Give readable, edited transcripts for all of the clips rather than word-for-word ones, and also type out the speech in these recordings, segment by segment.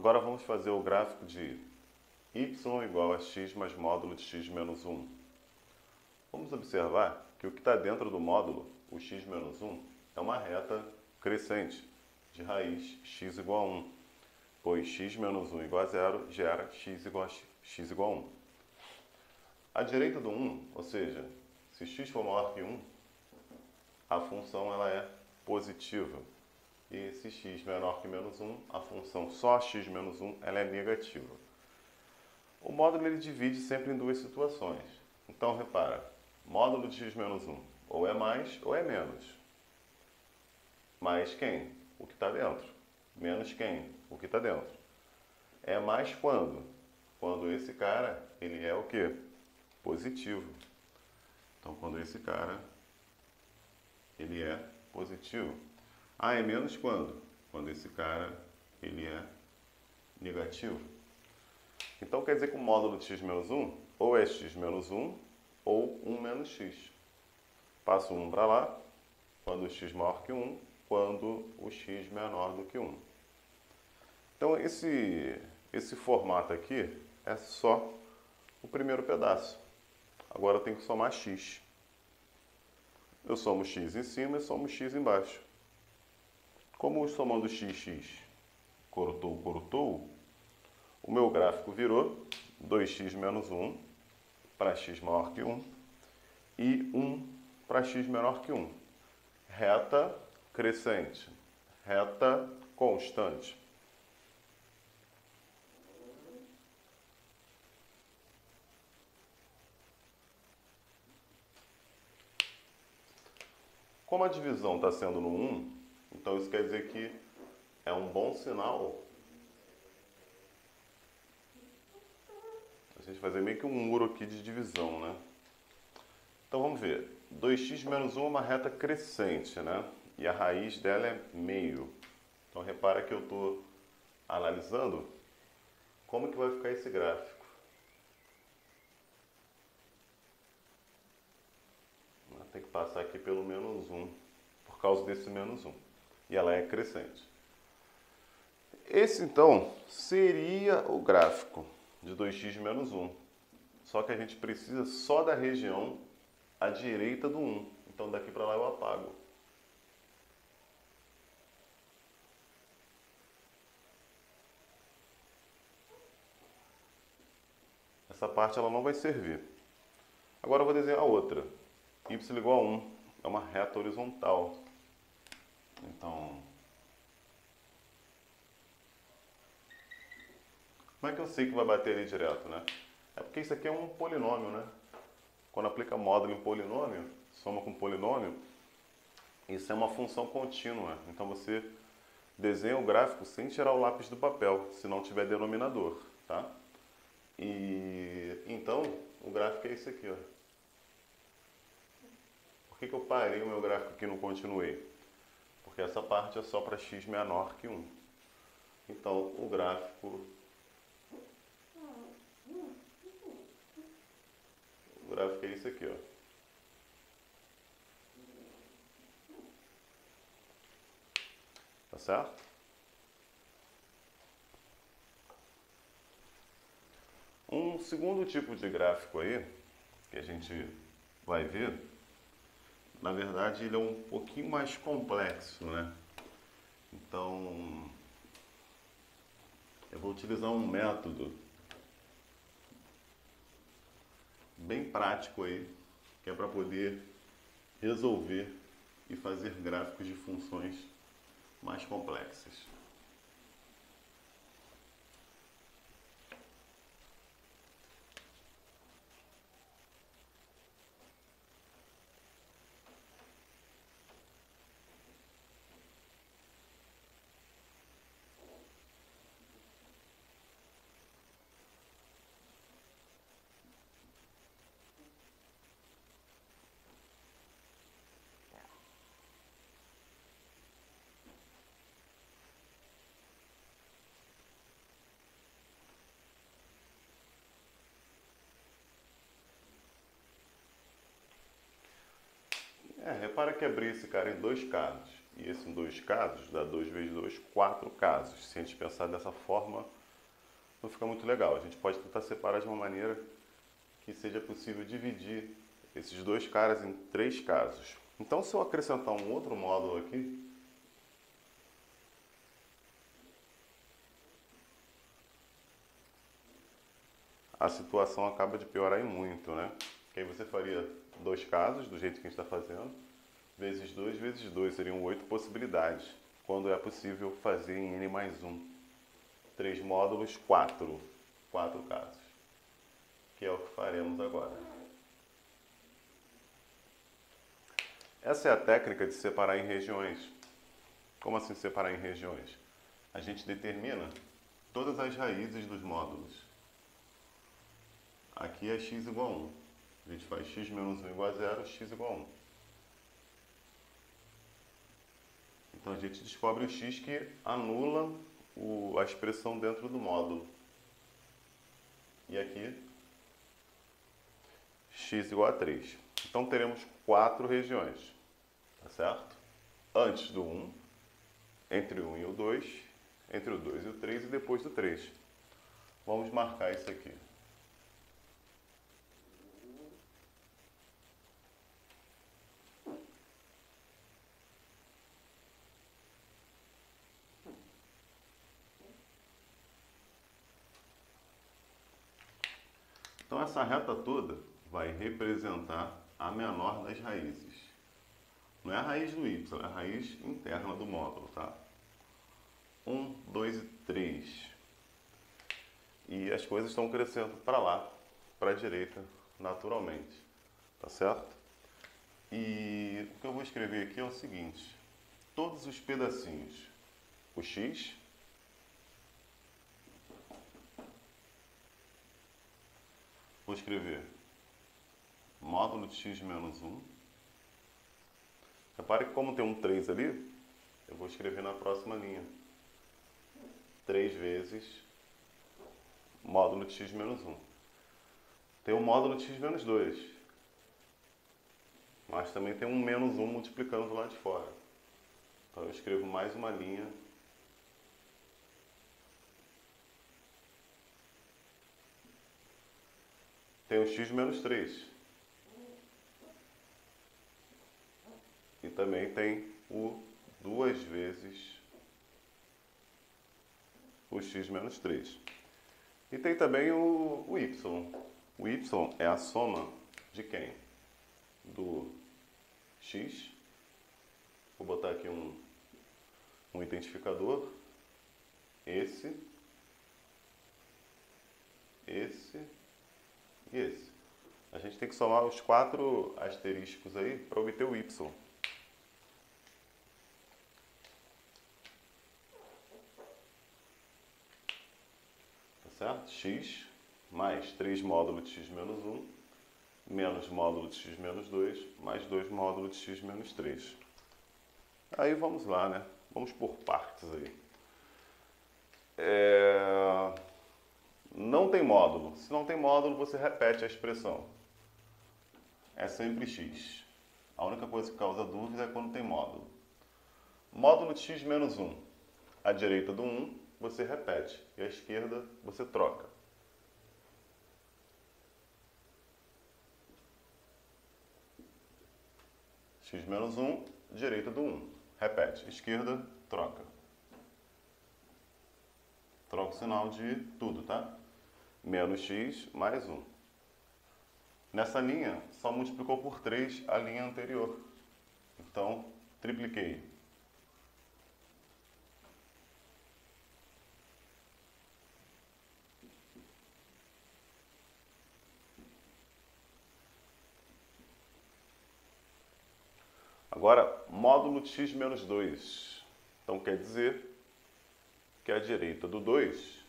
Agora vamos fazer o gráfico de y igual a x mais módulo de x menos 1. Vamos observar que o que está dentro do módulo, o x menos 1, é uma reta crescente de raiz x igual a 1, pois x menos 1 igual a 0 gera x igual a 1. À direita do 1, ou seja, se x for maior que 1, a função ela é positiva. E se x menor que menos 1, a função só x menos 1 ela é negativa. O módulo ele divide sempre em duas situações. Então, repara, módulo de x menos 1 ou é mais ou é menos. Mais quem? O que está dentro. Menos quem? O que está dentro. É mais quando? Quando esse cara ele é o quê? Positivo. Então, quando esse cara ele é positivo. Ah, é menos quando? Quando esse cara ele é negativo. Então quer dizer que o módulo de x menos 1 ou é x menos 1 ou 1 menos x. Passo 1 para lá, quando o x maior que 1, quando o x menor do que 1. Então esse formato aqui é só o primeiro pedaço. Agora eu tenho que somar x. Eu somo x em cima e somo x embaixo. Como somando x, cortou, o meu gráfico virou 2x menos 1 para x maior que 1 e 1 para x menor que 1. Reta crescente, reta constante. Como a divisão está sendo no 1, então isso quer dizer que é um bom sinal a gente fazer meio que um muro aqui de divisão, né? Então vamos ver. 2x menos 1 é uma reta crescente, né? E a raiz dela é meio. Então repara que eu estou analisando como que vai ficar esse gráfico. Tem que passar aqui pelo menos 1, por causa desse menos 1. E ela é crescente. Esse, então, seria o gráfico de 2x menos 1. Só que a gente precisa só da região à direita do 1. Então, daqui para lá eu apago. Essa parte ela não vai servir. Agora eu vou desenhar outra. Y igual a 1. É uma reta horizontal. Então, como é que eu sei que vai bater ali direto, né? É porque isso aqui é um polinômio, né? Quando aplica módulo em polinômio, soma com polinômio, isso é uma função contínua. Então você desenha o gráfico sem tirar o lápis do papel, se não tiver denominador, tá? E então, o gráfico é esse aqui, ó. Por que eu parei o meu gráfico aqui e não continuei? Porque essa parte é só para x menor que 1. Então, o gráfico é isso aqui, ó. Tá certo? Um segundo tipo de gráfico aí, que a gente vai ver, na verdade ele é um pouquinho mais complexo, né? Então, eu vou utilizar um método bem prático aí, que é para poder resolver e fazer gráficos de funções mais complexas. Repara que abri esse cara em dois casos. E esse em dois casos dá 2 vezes 2, 4 casos. Se a gente pensar dessa forma não fica muito legal. A gente pode tentar separar de uma maneira que seja possível dividir esses dois caras em 3 casos. Então, se eu acrescentar um outro módulo aqui, a situação acaba de piorar em muito, né? Que aí você faria 2 casos, do jeito que a gente está fazendo, vezes 2 vezes 2, seriam 8 possibilidades, quando é possível fazer em n mais 1. 3 módulos, 4 casos, que é o que faremos agora. Essa é a técnica de separar em regiões. Como assim separar em regiões? A gente determina todas as raízes dos módulos. Aqui é x igual a 1. A gente faz x menos 1 igual a 0, x igual a 1. Então a gente descobre o x que anula a expressão dentro do módulo. E aqui, x igual a 3. Então teremos 4 regiões, tá certo? Antes do 1, entre o 1 e o 2, entre o 2 e o 3 e depois do 3. Vamos marcar isso aqui. Então essa reta toda vai representar a menor das raízes. Não é a raiz do y, é a raiz interna do módulo, tá? 1, 2 e 3. E as coisas estão crescendo para lá, para a direita, naturalmente. Tá certo? E o que eu vou escrever aqui é o seguinte. Todos os pedacinhos, o x, vou escrever módulo de x menos 1. Repare que como tem um 3 ali, eu vou escrever na próxima linha. 3 vezes módulo de x menos 1. Tem o módulo de x menos 2. Mas também tem um menos 1 multiplicando do lado de fora. Então eu escrevo mais uma linha. Tem o x menos 3. E também tem o 2 vezes o x menos 3. E tem também o y. O y é a soma de quem? Do x. Vou botar aqui um identificador. Esse e esse. A gente tem que somar os 4 asterísticos aí para obter o y. Certo? X mais 3 módulo de x menos 1, menos módulo de x menos 2, mais 2 módulo de x menos 3. Aí vamos lá, né? Vamos por partes aí. Não tem módulo. Se não tem módulo, você repete a expressão. É sempre x. A única coisa que causa dúvida é quando tem módulo. Módulo de x menos 1. À direita do 1, você repete. E à esquerda, você troca. X menos 1, direita do 1. Repete. Esquerda, troca. Troca o sinal de tudo, tá? Menos x mais 1. Nessa linha, só multiplicou por 3 a linha anterior. Então, tripliquei. Agora, módulo de x menos 2. Então, quer dizer que à direita do 2,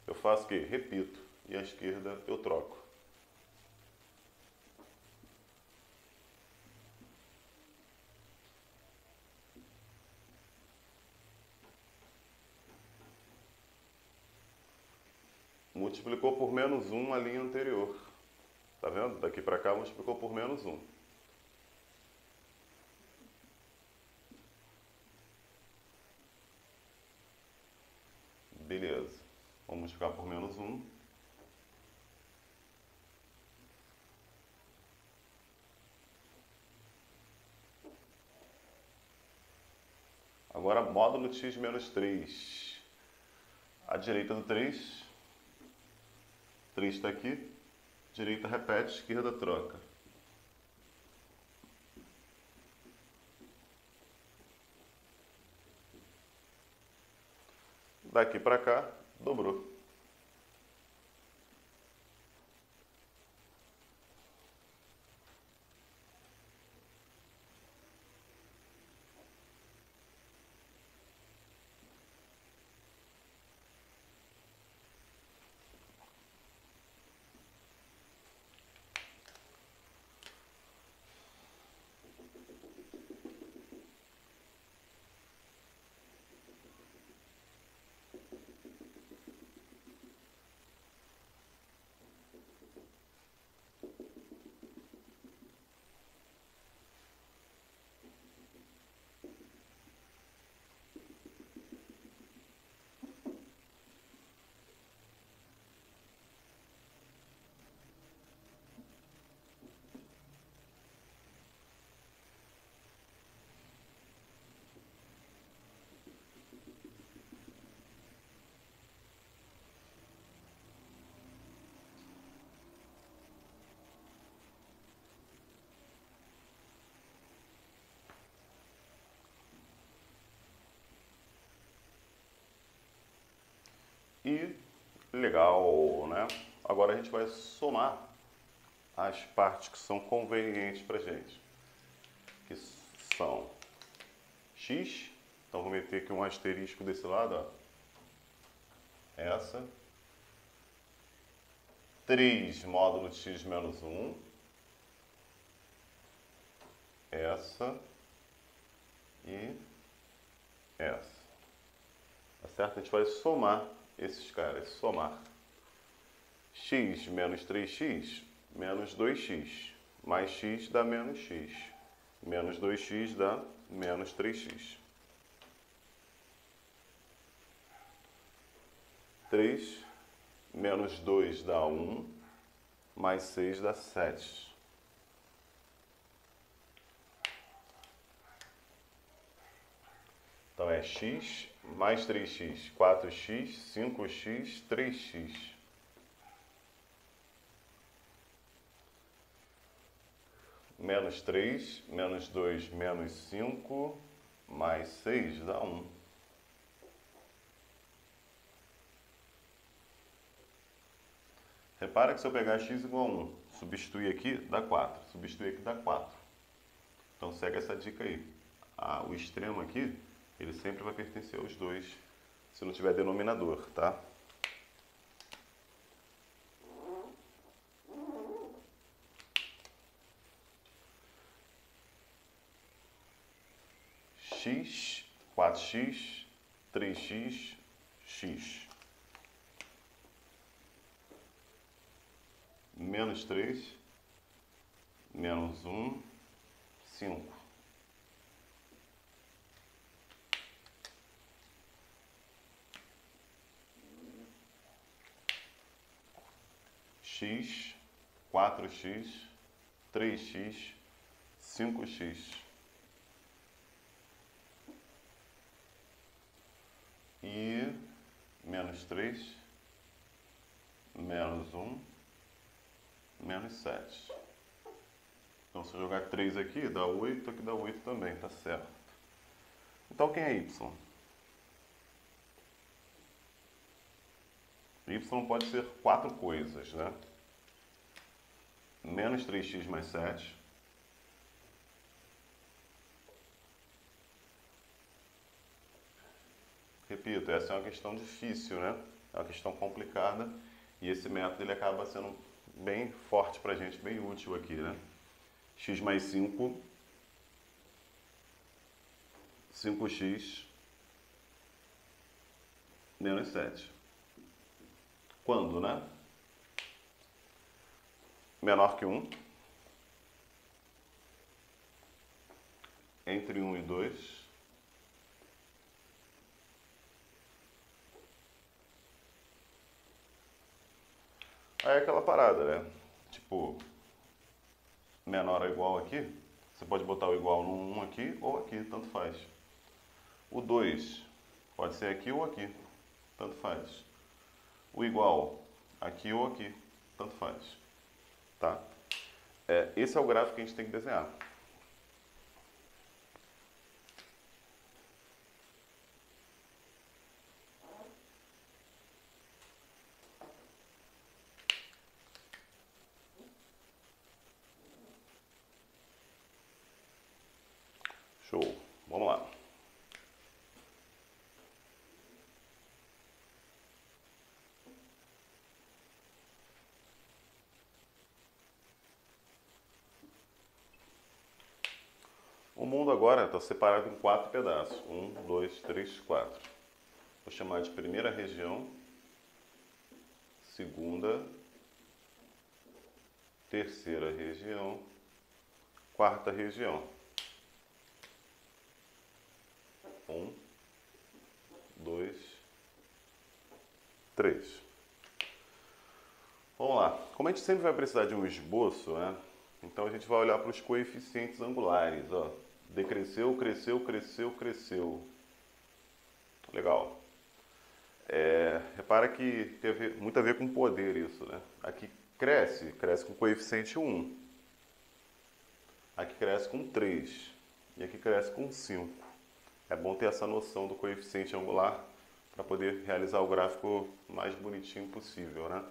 eu faço o quê? Repito. E à esquerda, eu troco. Multiplicou por menos 1 a linha anterior. Tá vendo? Daqui para cá, multiplicou por menos 1. Beleza. Vamos multiplicar por menos 1. Agora, módulo de x menos 3. A direita do 3 está aqui, direita repete, esquerda troca. Daqui para cá, dobrou. E legal, né? Agora a gente vai somar as partes que são convenientes para a gente, que são x, então vou meter aqui um asterisco desse lado, ó. Essa, 3 módulo de x menos 1, essa e essa, tá certo? A gente vai somar esses caras, somar x menos 3x menos 2x, mais x dá menos x, menos 2x dá menos 3x. 3 menos 2 dá 1, mais 6 dá 7. Então é x mais 3x, 4x, 5x, 3x. Menos 3, menos 2, menos 5, mais 6 dá 1. Repara que se eu pegar x igual a 1, substituir aqui, dá 4. Substituir aqui dá 4. Então segue essa dica aí. O extremo aqui, ele sempre vai pertencer aos dois, se não tiver denominador, tá? X, 4x, 3x, x. Menos 3, menos 1, 5. X, 4x, 3x, 5x. E menos 3, menos 1, menos 7. Então, se eu jogar 3 aqui, dá 8, aqui dá 8 também, tá certo. Então, quem é y? Y pode ser 4 coisas, né? Menos 3x mais 7. Repito, essa é uma questão difícil, né? É uma questão complicada e esse método ele acaba sendo bem forte pra gente, bem útil aqui, né? X mais 5, 5x menos 7. Quando, né? Menor que 1. Entre 1 e 2. Aí é aquela parada, né? Tipo, menor ou igual aqui, você pode botar o igual no 1 aqui ou aqui, tanto faz. O 2 pode ser aqui ou aqui, tanto faz. O igual aqui ou aqui, tanto faz. Tá? Esse é o gráfico que a gente tem que desenhar. Show. Vamos lá. O mundo agora está separado em 4 pedaços. 1, 2, 3, 4. Vou chamar de primeira região, segunda, terceira região, quarta região. 1, 2, 3. Vamos lá. Como a gente sempre vai precisar de um esboço, né? Então a gente vai olhar para os coeficientes angulares. Ó. Decresceu, cresceu, cresceu, cresceu. Legal. Repara que tem muito a ver com poder isso, né? Aqui cresce com coeficiente 1. Aqui cresce com 3. E aqui cresce com 5. É bom ter essa noção do coeficiente angular para poder realizar o gráfico mais bonitinho possível, né?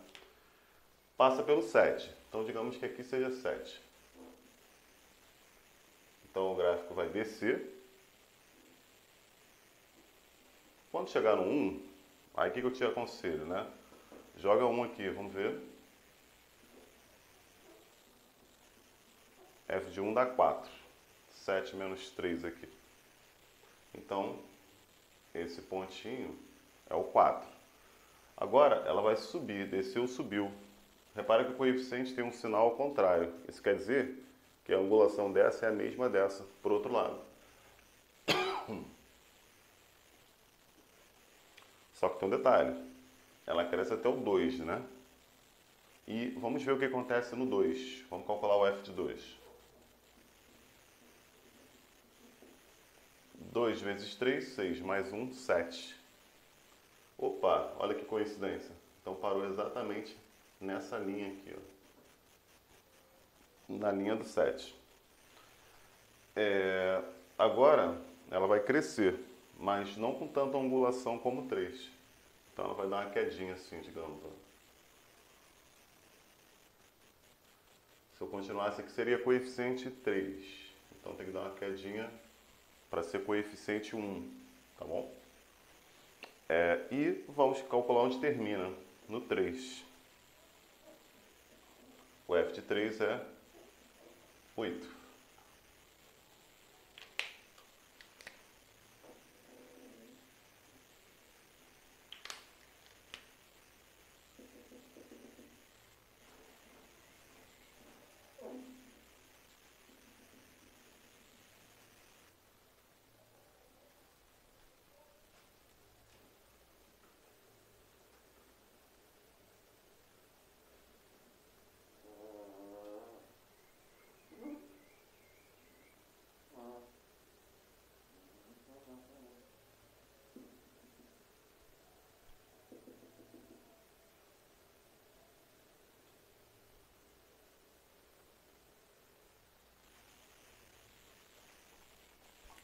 Passa pelo 7. Então, digamos que aqui seja 7. Então, o gráfico vai descer. Quando chegar no 1, aí o que eu te aconselho, né? Joga 1 aqui, vamos ver. F de 1 dá 4. 7 menos 3 aqui. Então, esse pontinho é o 4. Agora, ela vai subir, desceu, subiu. Repara que o coeficiente tem um sinal ao contrário. Isso quer dizer que a angulação dessa é a mesma dessa, por outro lado. Só que tem um detalhe. Ela cresce até o 2, né? E vamos ver o que acontece no 2. Vamos calcular o F de 2. 2 vezes 3, 6, mais 1, 7. Opa, olha que coincidência. Então parou exatamente nessa linha aqui, ó. Na linha do 7. Agora, ela vai crescer, mas não com tanta angulação como 3. Então ela vai dar uma quedinha assim, digamos. Ó. Se eu continuasse aqui, seria coeficiente 3. Então tem que dar uma quedinha para ser coeficiente 1, tá bom? E vamos calcular onde termina, no 3. O F de 3 é 8.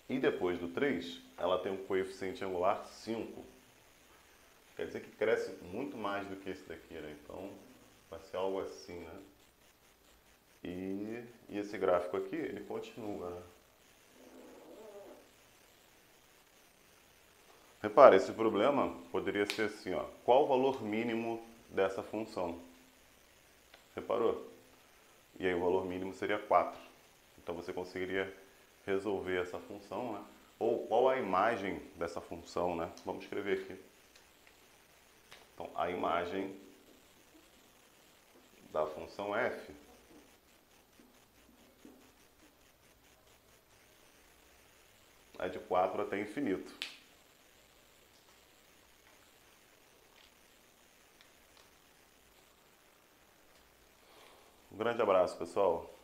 E depois do 3, ela tem um coeficiente angular 5. Quer dizer que cresce muito mais do que esse daqui, né? Então, vai ser algo assim, né? E esse gráfico aqui, ele continua, né? Repara, esse problema poderia ser assim, ó. Qual o valor mínimo dessa função? Reparou? E aí o valor mínimo seria 4. Então você conseguiria resolver essa função, né? Ou qual a imagem dessa função, né? Vamos escrever aqui. Então, a imagem da função f é de 4 até infinito. Um grande abraço, pessoal!